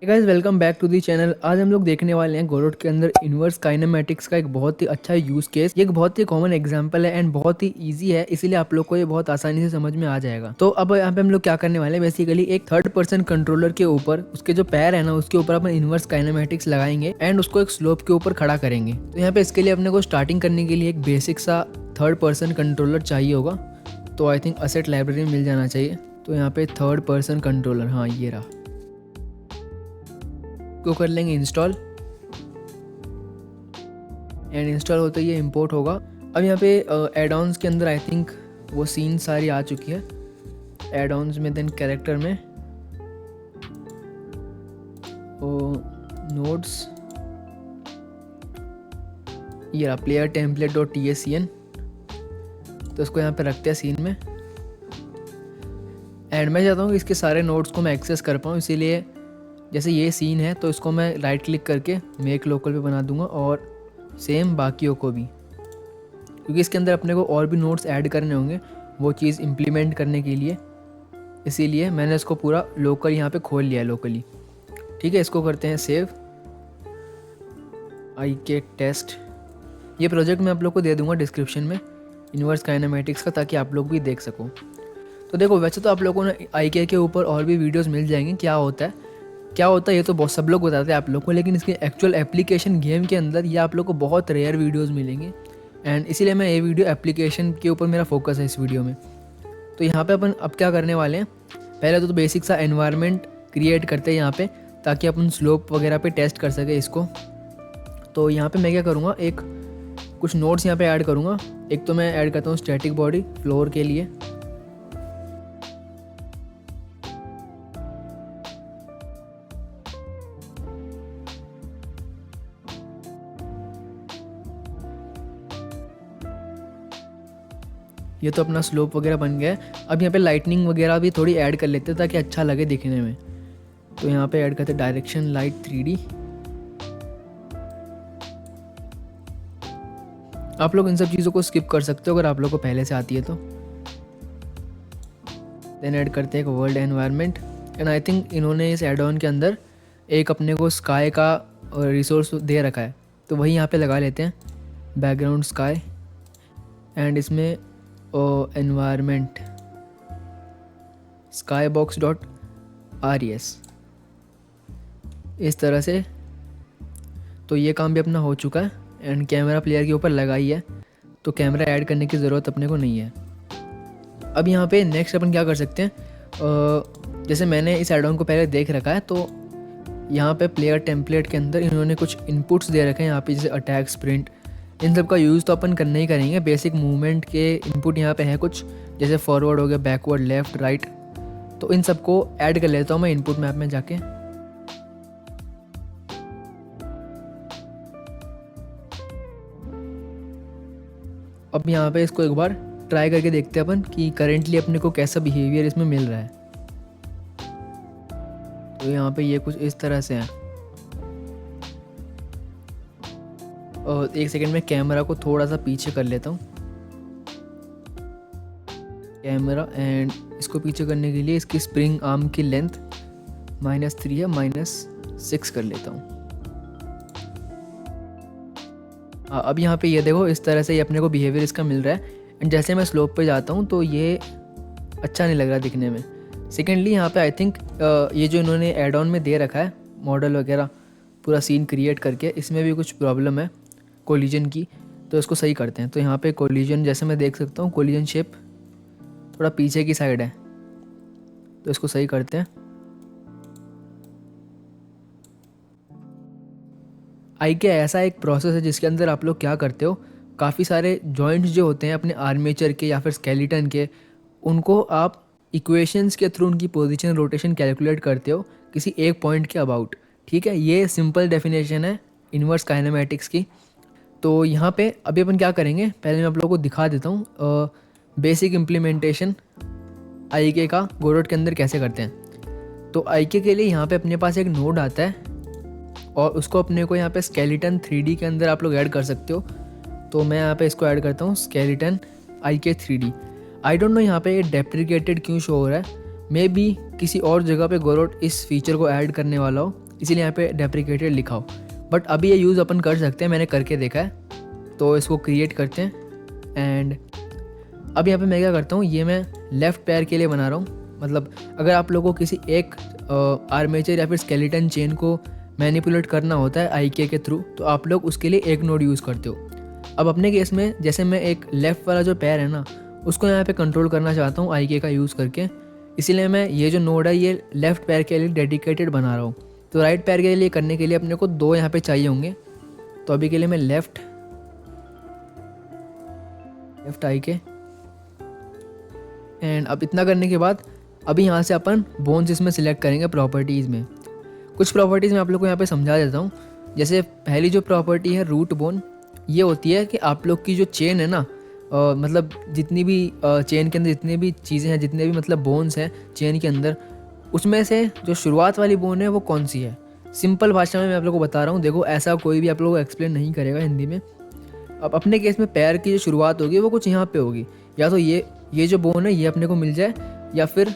Guys welcome back to the channel. आज हम लोग देखने वाले हैं गोरोट के अंदर इन्वर्स काइनेमेटिक्स का एक बहुत ही अच्छा यूज केस। ये एक बहुत ही कॉमन एग्जांपल है एंड बहुत ही इजी है, इसीलिए आप लोग को ये बहुत आसानी से समझ में आ जाएगा। तो अब यहाँ पे हम लोग क्या करने वाले हैं, बेसिकली एक थर्ड पर्सन कंट्रोलर के ऊपर उसके जो पैर है ना उसके ऊपर अपन इन्वर्स काइनेमेटिक्स लगाएंगे एंड उसको एक स्लोप के ऊपर खड़ा करेंगे। तो यहाँ पे इसके लिए अपने को स्टार्टिंग करने के लिए एक बेसिक सा थर्ड पर्सन कंट्रोलर चाहिए होगा। तो आई थिंक असेट लाइब्रेरी में मिल जाना चाहिए। तो यहाँ पे थर्ड पर्सन कंट्रोलर, हाँ ये रहा, को कर लेंगे इंस्टॉल एंड इंस्टॉल होते ही ये इंपोर्ट होगा। अब यहाँ पे एड ऑन्स के अंदर आई थिंक वो सीन सारी आ चुकी है। एड ऑन्स में देन कैरेक्टर में नोड्स, ये रहा प्लेयर टेम्पलेट डॉट TSCN। तो इसको यहाँ पे रखते हैं सीन में एंड मैं चाहता हूँ कि इसके सारे नोड्स को मैं एक्सेस कर पाऊँ, इसीलिए जैसे ये सीन है तो इसको मैं राइट क्लिक करके मेक लोकल पे बना दूंगा और सेम बाकियों को भी, क्योंकि इसके अंदर अपने को और भी नोट्स ऐड करने होंगे वो चीज़ इम्प्लीमेंट करने के लिए, इसीलिए मैंने इसको पूरा लोकल यहाँ पे खोल लिया है लोकली। ठीक है, इसको करते हैं सेव। IK टेस्ट, ये प्रोजेक्ट मैं आप लोग को दे दूंगा डिस्क्रिप्शन में इन्वर्स काइनेमेटिक्स का, ताकि आप लोग भी देख सको। तो देखो, वैसे तो आप लोगों ने IK के ऊपर और भी वीडियोज़ मिल जाएंगे क्या होता है ये तो बहुत सब लोग बताते हैं आप लोग को, लेकिन इसके एक्चुअल एप्लीकेशन गेम के अंदर ये आप लोग को बहुत रेयर वीडियोस मिलेंगे एंड इसीलिए मैं ये वीडियो एप्लीकेशन के ऊपर मेरा फोकस है इस वीडियो में। तो यहाँ पे अपन अब क्या करने वाले हैं, पहले तो बेसिक सा एनवायरनमेंट क्रिएट करते हैं यहाँ पे, ताकि अपन स्लोप वगैरह पे टेस्ट कर सके इसको। तो यहाँ पे मैं क्या करूँगा, एक कुछ नोट्स यहाँ पे ऐड करूँगा। एक तो मैं ऐड करता हूँ स्टैटिक बॉडी फ्लोर के लिए, ये तो अपना स्लोप वगैरह बन गया है। अब यहाँ पे लाइटनिंग वगैरह भी थोड़ी ऐड कर लेते हैं ताकि अच्छा लगे दिखने में। तो यहाँ पे ऐड करते हैं डायरेक्शन लाइट 3D। आप लोग इन सब चीज़ों को स्किप कर सकते हो अगर आप लोग को पहले से आती है तो। देन ऐड करते हैं एक world environment and I think इन्होंने इस एड ऑन के अंदर एक अपने को स्काई का रिसोर्स दे रखा है, तो वही यहाँ पे लगा लेते हैं बैकग्राउंड स्काई एंड इसमें एनवायरनमेंट skybox.res इस तरह से। तो ये काम भी अपना हो चुका है एंड कैमरा प्लेयर के ऊपर लगाई है, तो कैमरा ऐड करने की ज़रूरत अपने को नहीं है। अब यहाँ पे नेक्स्ट अपन क्या कर सकते हैं, जैसे मैंने इस एड ऑन को पहले देख रखा है, तो यहाँ पे प्लेयर टेम्पलेट के अंदर इन्होंने कुछ इनपुट्स दे रखे हैं यहाँ पे, जैसे अटैक, स्प्रिंट, इन सब का यूज़ तो अपन करना ही करेंगे। बेसिक मूवमेंट के इनपुट यहाँ पे है कुछ, जैसे फॉरवर्ड हो गया, बैकवर्ड, लेफ्ट, राइट, तो इन सब को ऐड कर लेता हूँ मैं इनपुट मैप में जाके। अब यहाँ पे इसको एक बार ट्राई करके देखते हैं अपन कि करेंटली अपने को कैसा बिहेवियर इसमें मिल रहा है। तो यहाँ पे ये कुछ इस तरह से है। और एक सेकंड में कैमरा को थोड़ा सा पीछे कर लेता हूँ, कैमरा, एंड इसको पीछे करने के लिए इसकी स्प्रिंग आर्म की लेंथ -3 है, -6 कर लेता हूँ। अब यहाँ पे ये देखो, इस तरह से ये अपने को बिहेवियर इसका मिल रहा है एंड जैसे मैं स्लोप पे जाता हूँ तो ये अच्छा नहीं लग रहा दिखने में। सेकेंडली यहाँ पे आई थिंक ये जो इन्होंने एड ऑन में दे रखा है मॉडल वगैरह पूरा सीन क्रिएट करके, इसमें भी कुछ प्रॉब्लम है कोलिजन की, तो इसको सही करते हैं। तो यहाँ पे कोलिजन जैसे मैं देख सकता हूँ, कोलिजन शेप थोड़ा पीछे की साइड है, तो इसको सही करते हैं। IK ऐसा एक प्रोसेस है जिसके अंदर आप लोग क्या करते हो, काफ़ी सारे जॉइंट्स जो होते हैं अपने आर्मेचर के या फिर स्केलेटन के, उनको आप इक्वेशंस के थ्रू उनकी पोजीशन, रोटेशन कैलकुलेट करते हो किसी एक पॉइंट के अबाउट। ठीक है, ये सिंपल डेफिनेशन है इन्वर्स काइनेमेटिक्स की। तो यहाँ पे अभी अपन क्या करेंगे, पहले मैं आप लोगों को दिखा देता हूँ बेसिक इम्प्लीमेंटेशन IK का गोरोट के अंदर कैसे करते हैं। तो IK के लिए यहाँ पे अपने पास एक नोड आता है और उसको अपने को यहाँ पे स्केलेटन 3D के अंदर आप लोग ऐड कर सकते हो। तो मैं यहाँ पे इसको ऐड करता हूँ skeleton IK 3D। I don't know यहाँ पे ये डेप्रिकेटेड क्यों शो हो रहा है, मे बी किसी और जगह पे गोरोट इस फीचर को ऐड करने वाला हो, इसीलिए यहाँ पे डेप्रिकेटेड लिखा हो। बट अभी ये यूज़ अपन कर सकते हैं, मैंने करके देखा है। तो इसको क्रिएट करते हैं एंड अब यहाँ पे मैं क्या करता हूँ, ये मैं लेफ़्ट पैर के लिए बना रहा हूँ। मतलब अगर आप लोगों को किसी एक आर्मेचर या फिर स्केलेटन चेन को मैनिपुलेट करना होता है IK के थ्रू, तो आप लोग उसके लिए एक नोड यूज़ करते हो। अब अपने केस में जैसे मैं एक लेफ़्ट वाला जो पैर है ना, उसको यहाँ पे कंट्रोल करना चाहता हूँ IK का यूज़ करके, इसीलिए मैं ये जो नोड है ये लेफ़्ट पैर के लिए डेडिकेटेड बना रहा हूँ। तो राइट पैर के लिए करने के लिए अपने को 2 यहाँ पे चाहिए होंगे। तो अभी के लिए मैं लेफ़्ट IK एंड अब इतना करने के बाद अभी यहाँ से अपन बोन्स इसमें सिलेक्ट करेंगे प्रॉपर्टीज़ में। कुछ प्रॉपर्टीज़ मैं आप लोग को यहाँ पे समझा देता हूँ। जैसे पहली जो प्रॉपर्टी है रूट बोन, ये होती है कि आप लोग की जो चेन है ना, मतलब जितनी भी चेन के अंदर जितनी भी चीज़ें हैं, जितने भी मतलब बोन्स हैं चेन के अंदर, उसमें से जो शुरुआत वाली बोन है वो कौन सी है। सिंपल भाषा में मैं आप लोग को बता रहा हूँ। देखो ऐसा कोई भी आप लोग को एक्सप्लेन नहीं करेगा हिंदी में। अब अपने केस में पैर की जो शुरुआत होगी वो कुछ यहाँ पे होगी, या तो ये जो बोन है ये अपने को मिल जाए, या फिर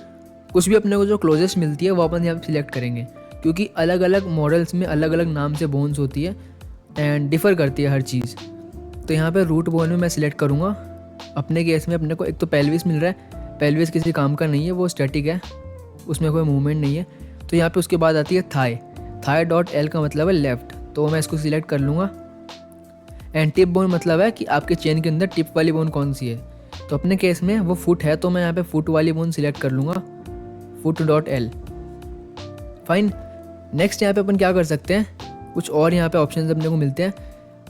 कुछ भी अपने को जो क्लोजेस्ट मिलती है वो अपन यहाँ पे सिलेक्ट करेंगे, क्योंकि अलग अलग मॉडल्स में अलग अलग नाम से बोन्स होती है एंड डिफ़र करती है हर चीज़। तो यहाँ पे रूट बोन में मैं सिलेक्ट करूँगा। अपने केस में अपने को एक तो पेल्विस मिल रहा है, पेल्विस किसी काम का नहीं है, वो स्टैटिक है, उसमें कोई मूवमेंट नहीं है। तो यहाँ पे उसके बाद आती है थाई डॉट एल का मतलब है लेफ़्ट, तो मैं इसको सिलेक्ट कर लूँगा। एंड टिप बोन मतलब है कि आपके चेन के अंदर टिप वाली बोन कौन सी है। तो अपने केस में वो फुट है, तो मैं यहाँ पे फुट वाली बोन सिलेक्ट कर लूँगा, foot dot L. Fine. Next यहाँ पे अपन क्या कर सकते हैं, कुछ और यहाँ पे ऑप्शंस अपने को मिलते हैं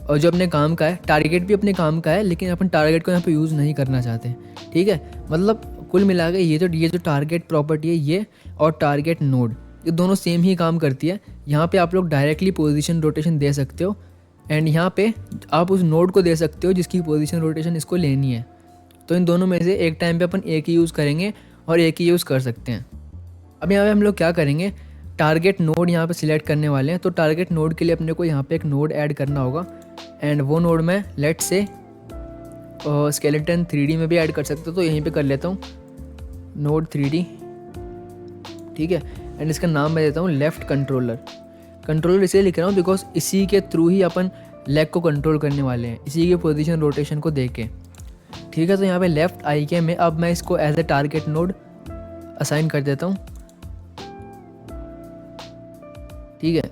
और जो अपने काम का है, टारगेट भी अपने काम का है, लेकिन अपन टारगेट को यहाँ पे यूज़ नहीं करना चाहते। ठीक है, मतलब कुल मिला के ये जो टारगेट प्रॉपर्टी है ये और टारगेट नोड, ये दोनों सेम ही काम करती है। यहाँ पे आप लोग डायरेक्टली पोजीशन रोटेशन दे सकते हो एंड यहाँ पे आप उस नोड को दे सकते हो जिसकी पोजीशन रोटेशन इसको लेनी है। तो इन दोनों में से एक टाइम पे अपन एक ही यूज़ करेंगे और एक ही यूज़ कर सकते हैं। अब यहाँ पे हम लोग क्या करेंगे, टारगेट नोड यहाँ पे सिलेक्ट करने वाले हैं। तो टारगेट नोड के लिए अपने को यहाँ पे एक नोड ऐड करना होगा एंड वो नोड मैं लेट से स्केलेटन 3D में भी ऐड कर सकते हो, तो यहीं पे कर लेता हूँ नोड 3D। ठीक है, एंड इसका नाम मैं देता हूँ लेफ़्ट कंट्रोलर इसलिए लिख रहा हूँ बिकॉज इसी के थ्रू ही अपन लेग को कंट्रोल करने वाले हैं, इसी के पोजीशन रोटेशन को देख के। ठीक है, तो यहाँ पे लेफ़्ट IK में अब मैं इसको as a target node assign कर देता हूँ। ठीक है,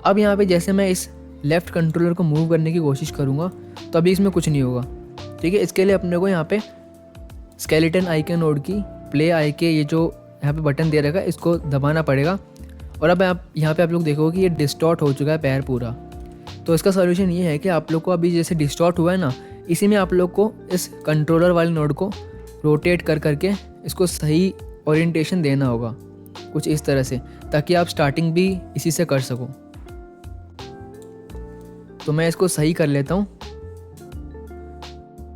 अब यहाँ पे जैसे मैं इस लेफ़्ट कंट्रोलर को मूव करने की कोशिश करूँगा तो अभी इसमें कुछ नहीं होगा। ठीक है, इसके लिए अपने को यहाँ पे स्केलेटन IK नोड की प्ले IK, ये जो यहाँ पे बटन दे रखा है, इसको दबाना पड़ेगा। और अब आप यहाँ पे आप लोग देखोगे कि ये डिस्टॉर्ट हो चुका है पैर पूरा। तो इसका सॉल्यूशन ये है कि आप लोग को अभी जैसे डिस्टॉर्ट हुआ है ना, इसी में आप लोग को इस कंट्रोलर वाले नोड को रोटेट कर करके इसको सही ओरिएंटेशन देना होगा कुछ इस तरह से, ताकि आप स्टार्टिंग भी इसी से कर सको। तो मैं इसको सही कर लेता हूँ।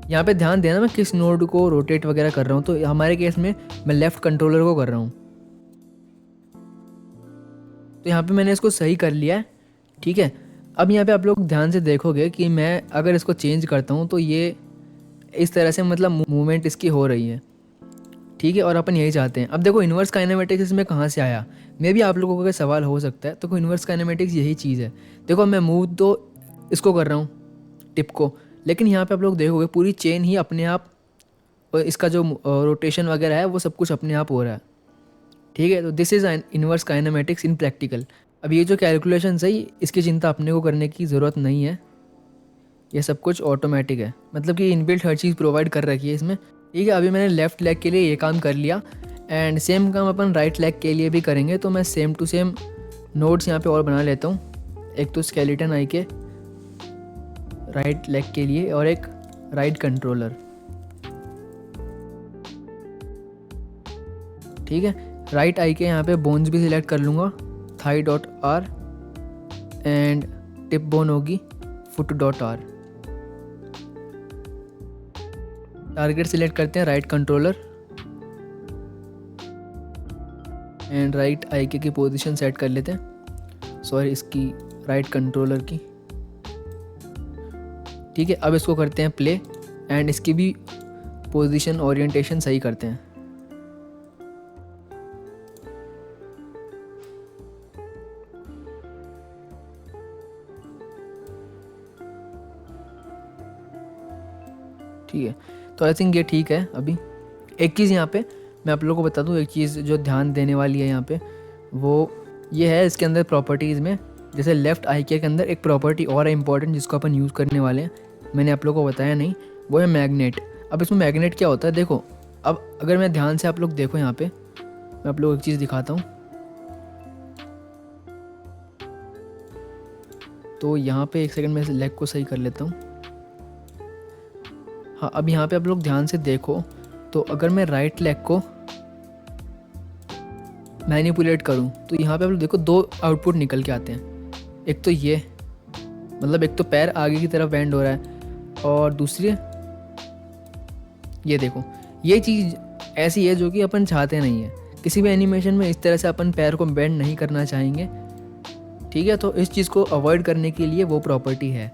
यहाँ पे ध्यान देना मैं किस नोड को रोटेट वगैरह कर रहा हूँ। तो हमारे केस में मैं लेफ़्ट कंट्रोलर को कर रहा हूँ। तो यहाँ पे मैंने इसको सही कर लिया है। ठीक है, अब यहाँ पे आप लोग ध्यान से देखोगे कि मैं अगर इसको चेंज करता हूँ तो ये इस तरह से मतलब मूवमेंट इसकी हो रही है। ठीक है, और अपन यही चाहते हैं। अब देखो इन्वर्स काइनेमेटिक्स इसमें कहाँ से आया, मे भी आप लोगों का सवाल हो सकता है। तो इन्वर्स काइनेमेटिक्स यही चीज़ है। देखो मैं मूव तो इसको कर रहा हूँ टिप को, लेकिन यहाँ पे आप लोग देखोगे पूरी चेन ही अपने आप, इसका जो रोटेशन वगैरह है वो सब कुछ अपने आप हो रहा है। ठीक है, तो this is inverse kinematics in practical. अब ये जो कैलकुलेशन है इसकी चिंता अपने को करने की ज़रूरत नहीं है, ये सब कुछ ऑटोमेटिक है, मतलब कि इनबिल्ट हर चीज़ प्रोवाइड कर रखी है इसमें। ठीक है, अभी मैंने लेफ़्ट लेग के लिए ये काम कर लिया एंड सेम काम अपन राइट लेग के लिए भी करेंगे। तो मैं सेम टू सेम नोट्स यहाँ पे और बना लेता हूँ। एक तो स्केलेटन IK राइट लेग के लिए और एक राइट कंट्रोलर। ठीक है, राइट IK यहाँ पे बोन्स भी सिलेक्ट कर लूँगा, thigh dot R and tip bone होगी foot dot R. Target select करते हैं right controller and right IK की पोजीशन सेट कर लेते हैं, सॉरी इसकी राइट कंट्रोलर की। ठीक है, अब इसको करते हैं प्ले एंड इसकी भी पोजीशन ओरिएंटेशन सही करते हैं। ठीक है, तो आई थिंक ये ठीक है। अभी एक चीज़ यहाँ पे मैं आप लोगों को बता दूँ, एक चीज़ जो ध्यान देने वाली है यहाँ पे वो ये है, इसके अंदर प्रॉपर्टीज़ में जैसे लेफ़्ट आई के अंदर एक प्रॉपर्टी और है इंपॉर्टेंट जिसको अपन यूज़ करने वाले हैं, मैंने आप लोगों को बताया नहीं, वो है मैग्नेट। अब इसमें मैग्नेट क्या होता है देखो, अब अगर मैं ध्यान से आप लोग देखो यहाँ पे, मैं आप लोगों को एक चीज़ दिखाता हूँ। तो यहाँ पे एक सेकंड में इस लेग को सही कर लेता हूँ। हाँ, अब यहाँ पे आप लोग ध्यान से देखो, तो अगर मैं राइट लेग को मैनिपुलेट करूँ तो यहाँ पे आप लोग देखो दो आउटपुट निकल के आते हैं। एक तो ये, मतलब एक तो पैर आगे की तरफ बेंड हो रहा है, और दूसरी ये देखो, ये चीज़ ऐसी है जो कि अपन चाहते नहीं है। किसी भी एनिमेशन में इस तरह से अपन पैर को बेंड नहीं करना चाहेंगे, ठीक है। तो इस चीज़ को अवॉइड करने के लिए वो प्रॉपर्टी है,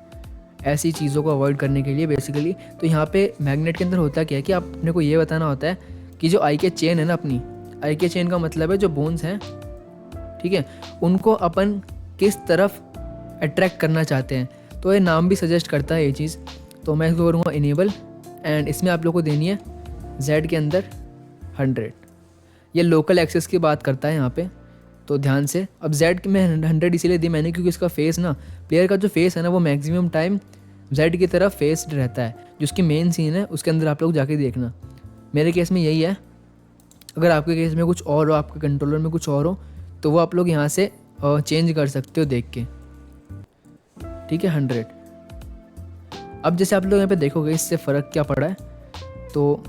ऐसी चीज़ों को अवॉइड करने के लिए बेसिकली। तो यहाँ पे मैग्नेट के अंदर होता क्या है कि आपने को ये बताना होता है कि जो आई के चेन है ना, अपनी आई के चेन का मतलब है जो बोन्स हैं, ठीक है, उनको अपन किस तरफ अट्रैक्ट करना चाहते हैं। तो ये नाम भी सजेस्ट करता है ये चीज़। तो मैं इसको करूँगा इनेबल, एंड इसमें आप लोग को देनी है Z के अंदर 100। ये लोकल एक्सेस की बात करता है यहाँ पे, तो ध्यान से। अब Z में 100 इसीलिए दी मैंने क्योंकि इसका फेस ना, प्लेयर का जो फेस है ना वो मैक्सिमम टाइम Z की तरफ फेस्ड रहता है। जो उसकी मेन सीन है उसके अंदर आप लोग जाके देखना, मेरे केस में यही है। अगर आपके केस में कुछ और हो, आपके कंट्रोलर में कुछ और हो, तो वो आप लोग यहाँ से चेंज कर सकते हो देख के, ठीक है। 100। अब जैसे आप लोग यहाँ पे देखोगे इससे फ़र्क क्या पड़ा है, तो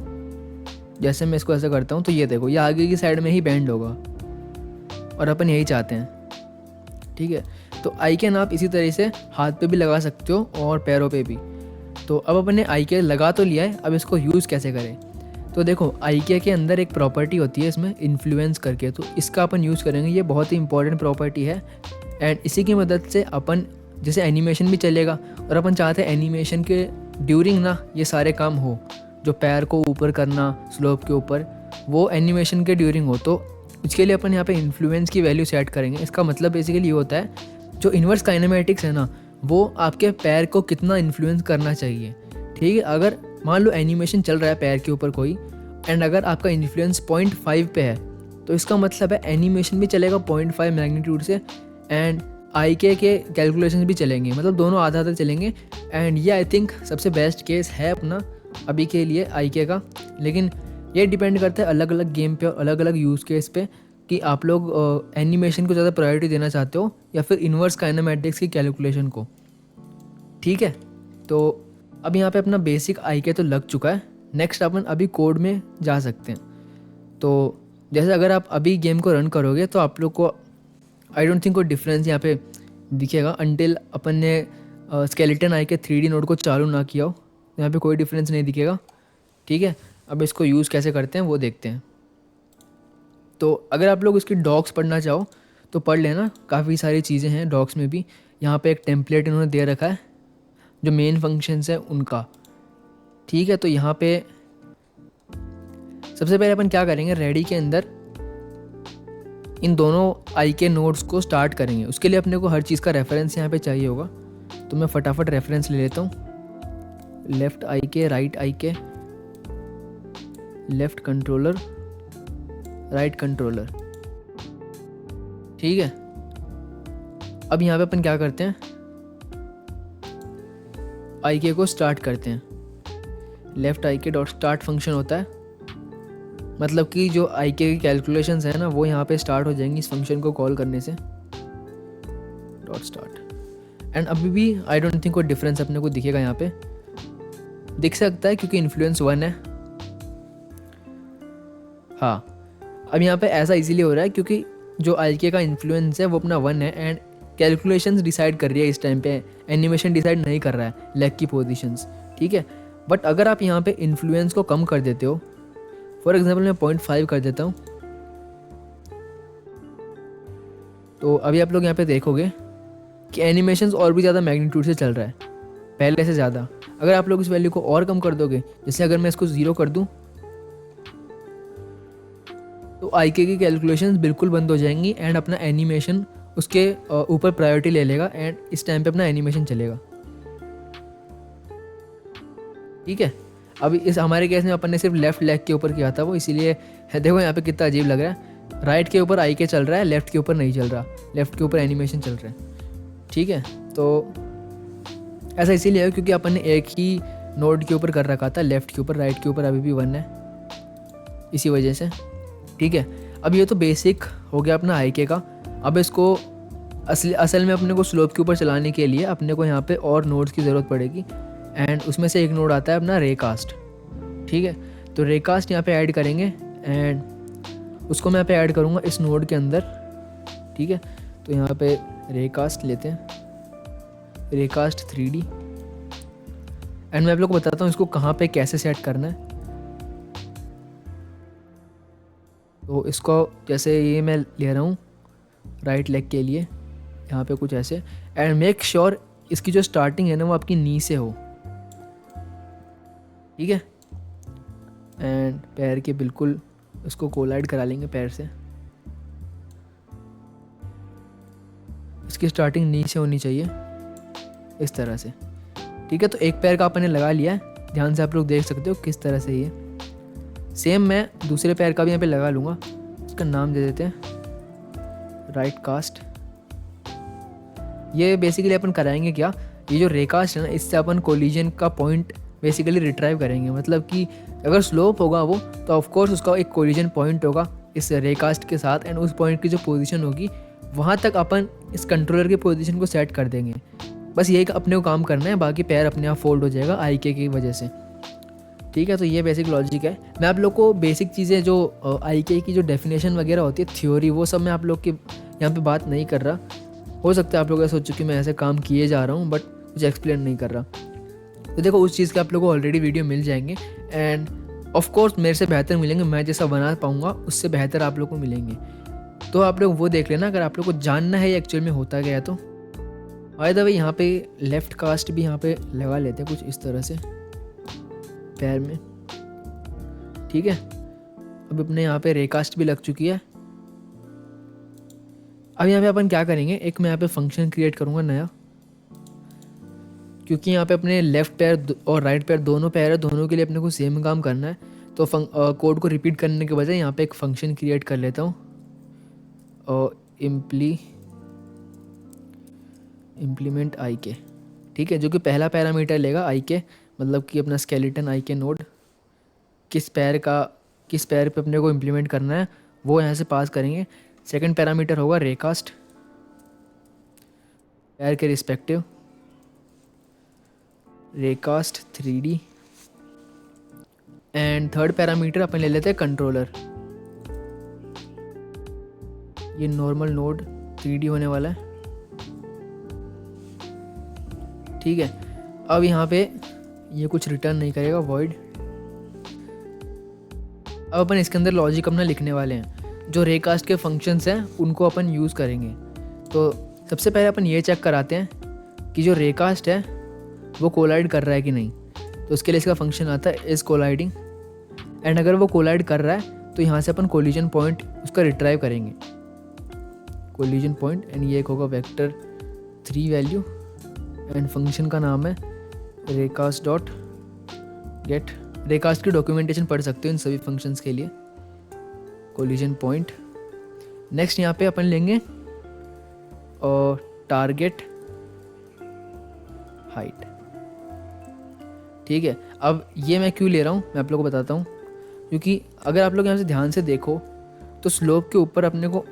जैसे मैं इसको ऐसा करता हूँ तो ये देखो, ये आगे की साइड में ही बैंड होगा और अपन यही चाहते हैं, ठीक है। तो आई कैन आप इसी तरह से हाथ पे भी लगा सकते हो और पैरों पे भी। तो अब अपन ने आई के लगा तो लिया है, अब इसको यूज़ कैसे करें। तो देखो आई के अंदर एक प्रॉपर्टी होती है इसमें इन्फ्लुएंस करके, तो इसका अपन यूज़ करेंगे। ये बहुत ही इंपॉर्टेंट प्रॉपर्टी है, एंड इसी की मदद से अपन जैसे एनिमेशन भी चलेगा, और अपन चाहते हैं एनिमेशन के ड्यूरिंग ना ये सारे काम हो, जो पैर को ऊपर करना स्लोप के ऊपर, वो एनिमेशन के ड्यूरिंग हो। तो इसके लिए अपन यहाँ पे इन्फ्लुएंस की वैल्यू सेट करेंगे। इसका मतलब बेसिकली ये होता है, जो इन्वर्स काइनेमेटिक्स है ना, वो आपके पैर को कितना इन्फ्लुएंस करना चाहिए, ठीक है। अगर मान लो एनिमेशन चल रहा है पैर के ऊपर कोई, एंड अगर आपका इन्फ्लुएंस 0.5 पे है, तो इसका मतलब है एनिमेशन भी चलेगा 0.5 मैग्नीट्यूड से, एंड आई के कैलकुलेशन भी चलेंगे, मतलब दोनों आधा आधा चलेंगे। एंड ये आई थिंक सबसे बेस्ट केस है अपना अभी के लिए आई के का। लेकिन ये डिपेंड करता है अलग अलग गेम पे और अलग अलग यूज़ केस पे, कि आप लोग एनिमेशन को ज़्यादा प्रायोरिटी देना चाहते हो या फिर इन्वर्स काइनेमैटिक्स की कैलकुलेशन को, ठीक है। तो अब यहाँ पे अपना बेसिक आई के तो लग चुका है। नेक्स्ट अपन अभी कोड में जा सकते हैं। तो जैसे अगर आप अभी गेम को रन करोगे तो आप लोग को आई डोंट थिंक कोई डिफरेंस यहाँ पे दिखेगा अनटिल अपन ने स्केलेटन आई के 3D नोड को चालू ना किया हो, यहाँ पे कोई डिफरेंस नहीं दिखेगा, ठीक है। अब इसको यूज़ कैसे करते हैं वो देखते हैं। तो अगर आप लोग इसकी डॉक्स पढ़ना चाहो तो पढ़ लेना, काफ़ी सारी चीज़ें हैं डॉक्स में भी। यहाँ पे एक टेम्पलेट इन्होंने दे रखा है जो मेन फंक्शंस है उनका, ठीक है। तो यहाँ पे सबसे पहले अपन क्या करेंगे, रेडी के अंदर इन दोनों आई के नोड्स को स्टार्ट करेंगे। उसके लिए अपने को हर चीज़ का रेफरेंस यहाँ पे चाहिए होगा, तो मैं फटाफट रेफरेंस ले लेता हूँ। लेफ़्ट आई के, राइट आई के, लेफ़्ट कंट्रोलर, राइट कंट्रोलर, ठीक है। अब यहाँ पे अपन क्या करते हैं, आई के को स्टार्ट करते हैं। लेफ़्ट आई के डॉट स्टार्ट फंक्शन होता है, मतलब कि जो आई के की कैलकुलेशंस है ना वो यहाँ पे स्टार्ट हो जाएंगी इस फंक्शन को कॉल करने से, डॉट स्टार्ट। एंड अभी भी आई डोंट थिंक कोई डिफरेंस अपने को दिखेगा, यहाँ पे दिख सकता है क्योंकि इन्फ्लुएंस 1 है। हाँ, अब यहाँ पे ऐसा इसीलिए हो रहा है क्योंकि जो आई के का इन्फ्लुएंस है वो अपना 1 है, एंड कैलकुलेशंस डिसाइड कर रही है इस टाइम पे, एनिमेशन डिसाइड नहीं कर रहा है लेग की पोजीशंस, ठीक है। बट अगर आप यहाँ पे इन्फ्लुएंस को कम कर देते हो, फॉर एग्जाम्पल मैं 0.5 कर देता हूँ, तो अभी आप लोग यहाँ पे देखोगे कि एनिमेशंस और भी ज़्यादा मैग्नीट्यूड से चल रहा है, पहले से ज़्यादा। अगर आप लोग इस वैल्यू को और कम कर दोगे, जैसे अगर मैं इसको 0 कर दूँ, तो आई के की कैलकुलेशंस बिल्कुल बंद हो जाएंगी एंड अपना एनिमेशन उसके ऊपर प्रायोरिटी ले लेगा, एंड इस टाइम पे अपना एनिमेशन चलेगा, ठीक है। अब इस हमारे केस में अपन ने सिर्फ लेफ्ट लेग के ऊपर किया था वो, इसीलिए देखो यहाँ पे कितना अजीब लग रहा है। राइट के ऊपर आई के चल रहा है, लेफ़्ट के ऊपर नहीं चल रहा, लेफ़्ट के ऊपर एनिमेशन चल रहा है। ठीक है, तो ऐसा इसीलिए है क्योंकि अपन ने एक ही नोड के ऊपर कर रखा था, लेफ़्ट के ऊपर, राइट के ऊपर अभी भी 1 है, इसी वजह से। ठीक है, अब ये तो बेसिक हो गया अपना आईके का। अब इसको असल में अपने को स्लोप के ऊपर चलाने के लिए अपने को यहाँ पे और नोड्स की ज़रूरत पड़ेगी, एंड उसमें से एक नोड आता है अपना रेकास्ट। ठीक है, तो रेकास्ट यहाँ पे ऐड करेंगे एंड उसको मैं यहाँ पे ऐड करूँगा इस नोड के अंदर। ठीक है, तो यहाँ पे रेकास्ट लेते हैं, रेकास्ट 3D, एंड मैं आप लोग को बताता हूँ इसको कहाँ पे कैसे सेट करना है। तो इसको जैसे ये मैं ले रहा हूँ राइट लेग के लिए, यहाँ पे कुछ ऐसे, एंड मेक श्योर इसकी जो स्टार्टिंग है ना वो आपकी नी से हो। ठीक है, एंड पैर के बिल्कुल उसको कोलाइड करा लेंगे पैर से, इसकी स्टार्टिंग नी से होनी चाहिए इस तरह से। ठीक है, तो एक पैर का आपने लगा लिया है, ध्यान से आप लोग देख सकते हो किस तरह से ये। सेम मैं दूसरे पैर का भी यहाँ पे लगा लूँगा, इसका नाम दे देते हैं राइट कास्ट। ये बेसिकली अपन कराएंगे क्या, ये जो रेकास्ट है ना इससे अपन कोलिजन का पॉइंट बेसिकली रिट्राइव करेंगे। मतलब कि अगर स्लोप होगा वो तो ऑफकोर्स उसका एक कोलिजन पॉइंट होगा इस रेकास्ट के साथ, एंड उस पॉइंट की जो पोजीशन होगी वहाँ तक अपन इस कंट्रोलर की पोजीशन को सेट कर देंगे। बस ये अपने को काम करना है, बाकी पैर अपने आप फोल्ड हो जाएगा आईके की वजह से। ठीक है, तो ये बेसिक लॉजिक है। मैं आप लोग को बेसिक चीज़ें जो आईके की जो डेफिनेशन वगैरह होती है, थ्योरी, वो सब मैं आप लोग के यहाँ पे बात नहीं कर रहा। हो सकता है आप लोग ऐसा सोचो कि मैं ऐसे काम किए जा रहा हूँ, बट कुछ एक्सप्लेन नहीं कर रहा। तो देखो उस चीज़ के आप लोगों को ऑलरेडी वीडियो मिल जाएंगे, एंड ऑफ कोर्स मेरे से बेहतर मिलेंगे, मैं जैसा बना पाऊँगा उससे बेहतर आप लोग को मिलेंगे। तो आप लोग वो देख लेना अगर आप लोग को जानना है एक्चुअल में होता क्या है। तो बाय द वे यहाँ पे लेफ़्ट कास्ट भी यहाँ पे लगा लेते हैं कुछ इस तरह से पैर में। ठीक है, अब अपने यहाँ पे रेकास्ट भी लग चुकी है। अब यहाँ पे अपन क्या करेंगे, एक मैं यहाँ पे फंक्शन क्रिएट करूँगा नया, क्योंकि यहाँ पे अपने लेफ़्ट पैर और राइट पैर दोनों पैर है, दोनों के लिए अपने को सेम काम करना है। तो कोड को रिपीट करने के बजाय यहाँ पे एक फंक्शन क्रिएट कर लेता हूँ, और इम्प्लीमेंट आई के। ठीक है, जो कि पहला पैरामीटर लेगा आई के, मतलब कि अपना स्केलेटन आई के नोड किस पैर पे अपने को इम्प्लीमेंट करना है वो यहाँ से पास करेंगे। सेकंड पैरामीटर होगा रेकास्ट, पैर के respective, raycast 3D, and third parameter अपन ले लेते हैं कंट्रोलर। ये नॉर्मल नोड 3D होने वाला है। ठीक है, अब यहाँ पे ये कुछ रिटर्न नहीं करेगा, वॉइड। अब अपन इसके अंदर लॉजिक अपना लिखने वाले हैं, जो रेकास्ट के फंक्शंस हैं उनको अपन यूज़ करेंगे। तो सबसे पहले अपन ये चेक कराते हैं कि जो रेकास्ट है वो कोलाइड कर रहा है कि नहीं। तो उसके लिए इसका फंक्शन आता है इज कोलाइडिंग, एंड अगर वो कोलाइड कर रहा है तो यहाँ से अपन कोलिजन पॉइंट उसका रिट्राइव करेंगे, कोलिजन पॉइंट, एंड ये एक होगा वेक्टर 3 वैल्यू, एंड फंक्शन का नाम है रेकास्ट डॉट गेट। रेकास्ट की डॉक्यूमेंटेशन पढ़ सकते हो इन सभी फंक्शंस के लिए, कोलिजन पॉइंट। नेक्स्ट यहाँ पे अपन लेंगे और टारगेट हाइट। ठीक है, अब ये मैं क्यों ले रहा हूँ मैं आप लोगों को बताता हूँ, क्योंकि अगर आप लोग यहाँ से ध्यान से देखो तो स्लोप के ऊपर अपने को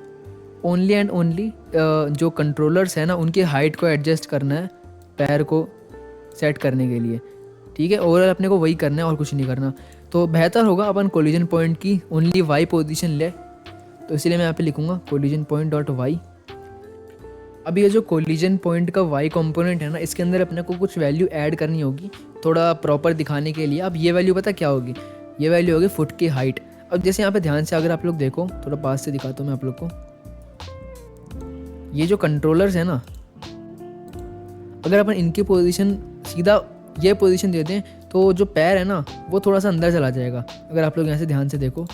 ओनली एंड ओनली जो कंट्रोलर्स है ना उनकी हाइट को एडजस्ट करना है पैर को सेट करने के लिए। ठीक है, ओवरऑल अपने को वही करना है और कुछ नहीं करना। तो बेहतर होगा अपन कोलिजन पॉइंट की ओनली वाई पोजीशन ले, तो इसलिए मैं यहाँ पे लिखूँगा कोलिजन पॉइंट डॉट वाई। अब ये जो कोलिजन पॉइंट का वाई कंपोनेंट है ना, इसके अंदर अपने को कुछ वैल्यू ऐड करनी होगी थोड़ा प्रॉपर दिखाने के लिए। अब ये वैल्यू पता क्या होगी, ये वैल्यू होगी फुट की हाइट। अब जैसे यहाँ पे ध्यान से अगर आप लोग देखो, थोड़ा पास से दिखाता हूँ मैं आप लोग को, ये जो कंट्रोलर्स है ना, अगर अपन इनकी पोजीशन सीधा ये पोजीशन दे दें तो जो पैर है ना वो थोड़ा सा अंदर चला जाएगा। अगर आप लोग यहाँ से ध्यान से देखो,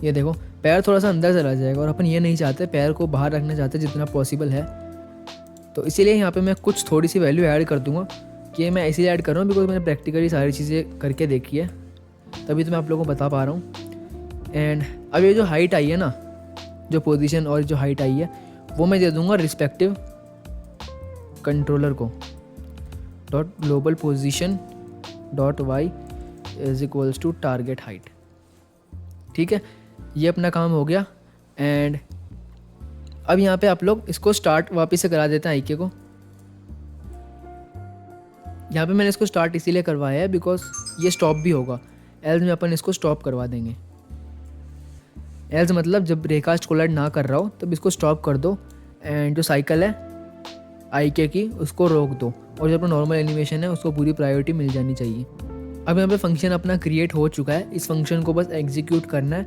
ये देखो पैर थोड़ा सा अंदर चला जाएगा, और अपन ये नहीं चाहते, पैर को बाहर रखना चाहते जितना पॉसिबल है। तो इसीलिए यहाँ पे मैं कुछ थोड़ी सी वैल्यू ऐड कर दूंगा ये मैं इसीलिए ऐड कर रहा हूँ बिकॉज मैंने प्रैक्टिकली सारी चीज़ें करके देखी है, तभी तो मैं आप लोगों को बता पा रहा हूँ। एंड अब ये जो हाइट आई है ना, जो पोजीशन और जो हाइट आई है, वो मैं दे दूँगा रिस्पेक्टिव कंट्रोलर को। Dot global position dot Y is equals to target height. ठीक है, ये अपना काम हो गया। एंड अब यहाँ पे आप लोग इसको स्टार्ट वापस से करा देते हैं आईके को। यहाँ पे मैंने इसको स्टार्ट इसीलिए करवाया है बिकॉज ये स्टॉप भी होगा, एल्स में अपन इसको स्टॉप करवा देंगे। एल्स मतलब जब रेकास्ट कोलाइड ना कर रहा हो तब इसको स्टॉप कर दो, एंड जो साइकिल है आईके की उसको रोक दो, और जो अपना नॉर्मल एनिमेशन है उसको पूरी प्रायोरिटी मिल जानी चाहिए। अब यहाँ पे फंक्शन अपना क्रिएट हो चुका है, इस फंक्शन को बस एग्जीक्यूट करना है।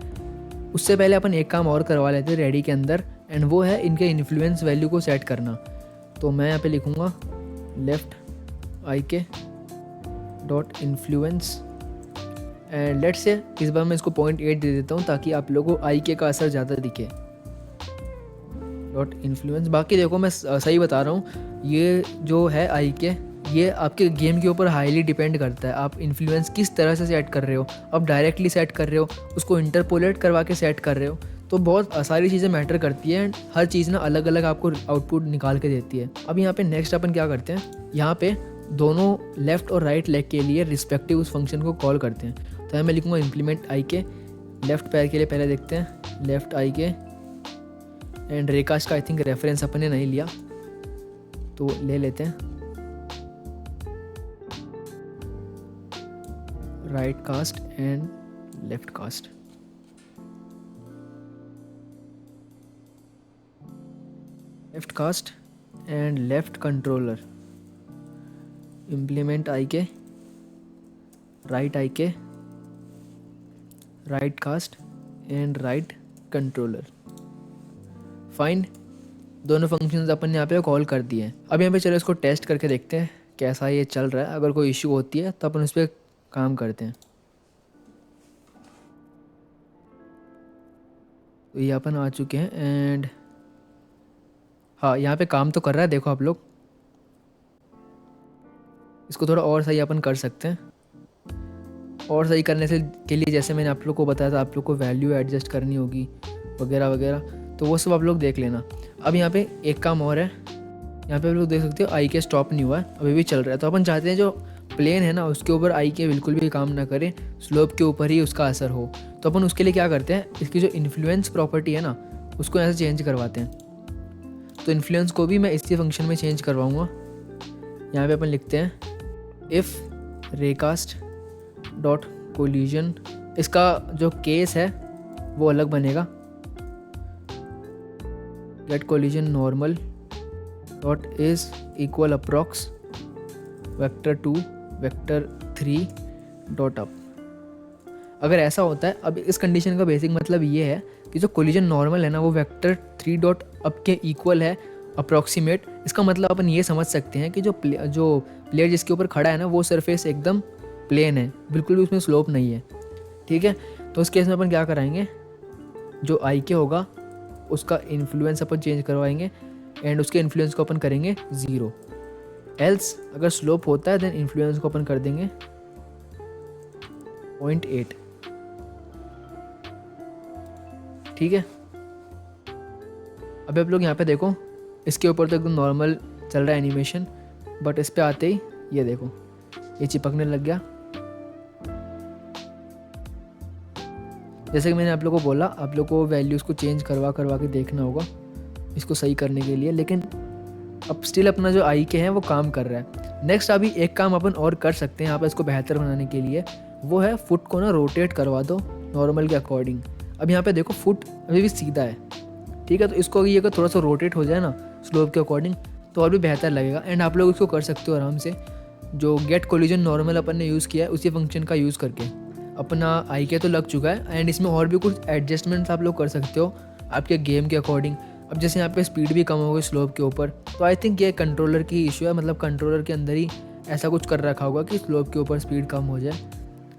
उससे पहले अपन एक काम और करवा लेते हैं रेडी के अंदर, एंड वो है इनके इन्फ्लुएंस वैल्यू को सेट करना। तो मैं यहाँ पे लिखूँगा left IK dot influence, and let's say इस बार मैं इसको 0.8 दे देता हूँ ताकि आप लोगों को आईके का असर ज़्यादा दिखे। डॉट इन्फ्लुएंस, बाकी देखो मैं सही बता रहा हूँ, ये जो है आईके ये आपके गेम के ऊपर हाईली डिपेंड करता है, आप इन्फ्लुएंस किस तरह से सेट कर रहे हो। आप डायरेक्टली सेट कर रहे हो, उसको इंटरपोलेट करवा के सेट कर रहे हो, तो बहुत सारी चीज़ें मैटर करती है, एंड हर चीज़ ना अलग अलग आपको आउटपुट निकाल के देती है। अब यहाँ पे नेक्स्ट अपन क्या करते हैं, यहाँ पे दोनों लेफ्ट और राइट लेग के लिए रिस्पेक्टिव उस फंक्शन को कॉल करते हैं। तो यहाँ मैं लिखूँगा इम्प्लीमेंट आईके, लेफ्ट पैर के लिए पहले देखते हैं लेफ्ट आईके, एंड रेकास्ट का आई थिंक रेफरेंस अपन ने नहीं लिया तो ले लेते हैं, right cast and left cast. Left cast and left controller, implement IK, right IK, right cast and right controller. Fine, दोनों फंक्शंस अपन यहाँ पे कॉल कर दिए हैं। अब यहाँ पे चलो इसको टेस्ट करके देखते हैं कैसा ये चल रहा है। अगर कोई इश्यू होती है तो अपन उस पर काम करते हैं। तो ये अपन आ चुके हैं, एंड हाँ यहाँ पे काम तो कर रहा है, देखो आप लोग। इसको थोड़ा और सही अपन कर सकते हैं, और सही करने से के लिए जैसे मैंने आप लोग को बताया था, आप लोग को वैल्यू एडजस्ट करनी होगी वगैरह वगैरह, तो वो सब आप लोग देख लेना। अब यहाँ पे एक काम और है, यहाँ पे आप लोग देख सकते हो आई के स्टॉप नहीं हुआ है, अभी भी चल रहा है। तो अपन चाहते हैं जो प्लेन है ना उसके ऊपर आई के बिल्कुल भी काम ना करे, स्लोप के ऊपर ही उसका असर हो। तो अपन उसके लिए क्या करते हैं, इसकी जो इन्फ्लुएंस प्रॉपर्टी है ना उसको यहाँ से चेंज करवाते हैं। तो इन्फ्लुएंस को भी मैं इसी फंक्शन में चेंज करवाऊँगा। यहाँ पे अपन लिखते हैं इफ़ रेकास्ट डॉट कोलिजन, इसका जो केस है वो अलग बनेगा, get collision normal dot is equal approx vector 2 vector 3 dot up. अगर ऐसा होता है, अब इस कंडीशन का बेसिक मतलब ये है कि जो कोलिजन नॉर्मल है ना वो वेक्टर 3 डॉट अप के इक्वल है अप्रॉक्सीमेट। इसका मतलब अपन ये समझ सकते हैं कि जो प्लेयर जिसके ऊपर खड़ा है ना वो सरफेस एकदम प्लेन है, बिल्कुल भी उसमें स्लोप नहीं है। ठीक है, तो उस केस में अपन क्या कराएंगे, जो आई के होगा उसका इन्फ्लुएंस अपन चेंज करवाएंगे, एंड उसके इन्फ्लुएंस को अपन करेंगे 0। एल्स अगर स्लोप होता है देन इन्फ्लुएंस को अपन कर देंगे 0.8। ठीक है, अभी आप लोग यहाँ पे देखो, इसके ऊपर तो एकदम नॉर्मल चल रहा है एनिमेशन, बट इस पे आते ही ये देखो ये चिपकने लग गया। जैसे कि मैंने आप लोगों को बोला, आप लोग को वैल्यूज़ को चेंज करवा के देखना होगा इसको सही करने के लिए, लेकिन अब स्टिल अपना जो आई के हैं वो काम कर रहा है। नेक्स्ट अभी एक काम अपन और कर सकते हैं यहाँ पर इसको बेहतर बनाने के लिए, वो है फुट को ना रोटेट करवा दो नॉर्मल के अकॉर्डिंग। अब यहाँ पे देखो फुट अभी भी सीधा है, ठीक है, तो इसको ये अगर थोड़ा सा रोटेट हो जाए ना स्लोप के अकॉर्डिंग तो और भी बेहतर लगेगा। एंड आप लोग इसको कर सकते हो आराम से, जो गेट कोलिजन नॉर्मल अपन ने यूज़ किया है उसी फंक्शन का यूज़ करके अपना आई के तो लग चुका है, एंड इसमें और भी कुछ एडजस्टमेंट्स आप लोग कर सकते हो आपके गेम के अकॉर्डिंग। अब जैसे यहाँ पे स्पीड भी कम हो गई स्लोप के ऊपर, तो आई थिंक ये कंट्रोलर की इशू है, मतलब कंट्रोलर के अंदर ही ऐसा कुछ कर रखा होगा कि स्लोप के ऊपर स्पीड कम हो जाए।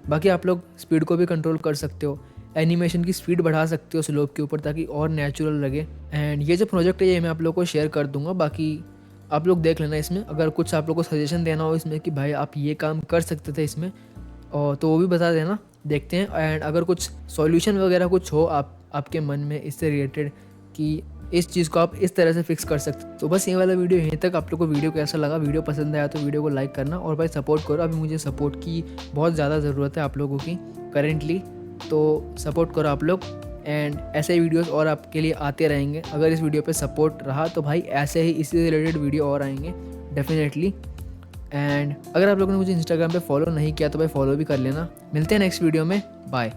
बाकी आप लोग स्पीड को भी कंट्रोल कर सकते हो, एनिमेशन की स्पीड बढ़ा सकते हो स्लोप के ऊपर ताकि और नेचुरल लगे। एंड ये जो प्रोजेक्ट है ये मैं आप लोगों को शेयर कर दूंगा, बाकी आप लोग देख लेना इसमें, अगर कुछ आप लोग को सजेशन देना हो इसमें कि भाई आप ये काम कर सकते थे इसमें, और तो वो भी बता देना, देखते हैं। एंड अगर कुछ सॉल्यूशन वगैरह कुछ हो आपके मन में इससे रिलेटेड कि इस चीज़ को आप इस तरह से फिक्स कर सकते, तो बस ये वाला वीडियो यहीं तक। आप लोग को वीडियो कैसा लगा, वीडियो पसंद आया तो वीडियो को लाइक करना, और भाई सपोर्ट करो। अभी मुझे सपोर्ट की बहुत ज़्यादा ज़रूरत है आप लोगों की करेंटली, तो सपोर्ट करो आप लोग। एंड ऐसे ही वीडियोस और आपके लिए आते रहेंगे। अगर इस वीडियो पे सपोर्ट रहा तो भाई ऐसे ही इसी से रिलेटेड वीडियो और आएंगे डेफिनेटली। एंड अगर आप लोगों ने मुझे इंस्टाग्राम पे फॉलो नहीं किया तो भाई फॉलो भी कर लेना। मिलते हैं नेक्स्ट वीडियो में, बाय।